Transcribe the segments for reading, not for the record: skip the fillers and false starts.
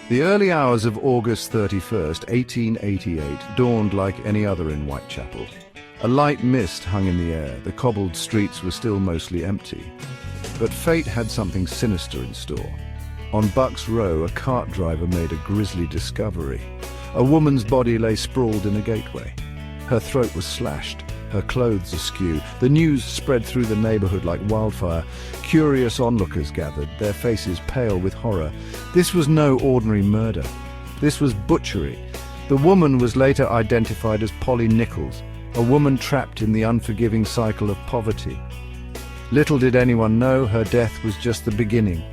The early hours of August 31st, 1888, dawned like any other in Whitechapel. A light mist hung in the air, the cobbled streets were still mostly empty. But fate had something sinister in store. On Bucks Row, a cart driver made a grisly discovery. A woman's body lay sprawled in a gateway. Her throat was slashed, her clothes askew. The news spread through the neighborhood like wildfire. Curious onlookers gathered, their faces pale with horror. This was no ordinary murder. This was butchery. The woman was later identified as Polly Nichols, a woman trapped in the unforgiving cycle of poverty. Little did anyone know her death was just the beginning.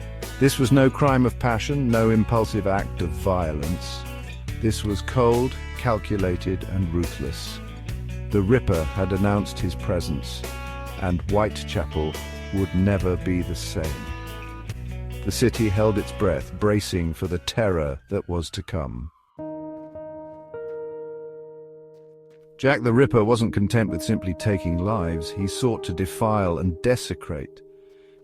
This was no crime of passion, no impulsive act of violence. This was cold, calculated, and ruthless. The Ripper had announced his presence, and Whitechapel would never be the same. The city held its breath, bracing for the terror that was to come. Jack the Ripper wasn't content with simply taking lives. He sought to defile and desecrate.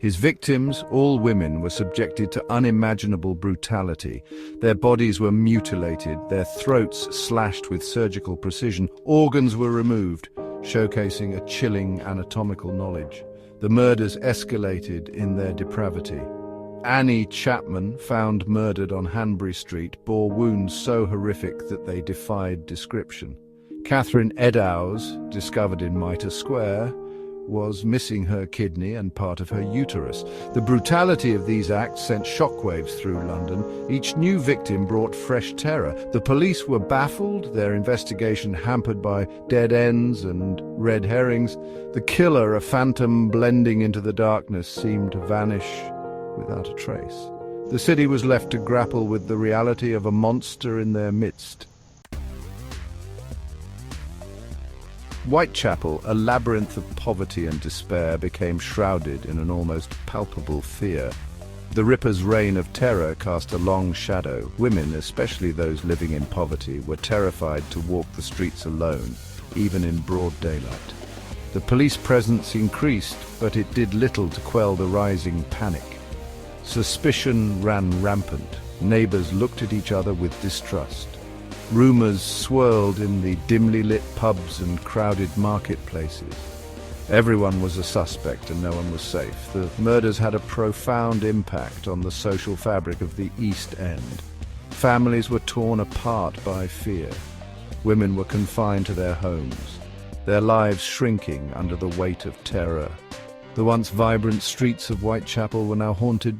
His victims, all women, were subjected to unimaginable brutality. Their bodies were mutilated, their throats slashed with surgical precision. Organs were removed, showcasing a chilling anatomical knowledge. The murders escalated in their depravity. Annie Chapman, found murdered on Hanbury Street, bore wounds so horrific that they defied description. Catherine Eddowes, discovered in Mitre Square, was missing her kidney and part of her uterus. The brutality of these acts sent shockwaves through London. Each new victim brought fresh terror. The police were baffled, their investigation hampered by dead ends and red herrings. The killer, a phantom blending into the darkness, seemed to vanish without a trace. The city was left to grapple with the reality of a monster in their midst. Whitechapel, a labyrinth of poverty and despair, became shrouded in an almost palpable fear. The Ripper's reign of terror cast a long shadow. Women, especially those living in poverty, were terrified to walk the streets alone, even in broad daylight. The police presence increased, but it did little to quell the rising panic. Suspicion ran rampant. Neighbors looked at each other with distrust. Rumors swirled in the dimly lit pubs and crowded marketplaces. Everyone was a suspect and no one was safe. The murders had a profound impact on the social fabric of the East End. Families were torn apart by fear. Women were confined to their homes, their lives shrinking under the weight of terror. The once vibrant streets of Whitechapel were now haunted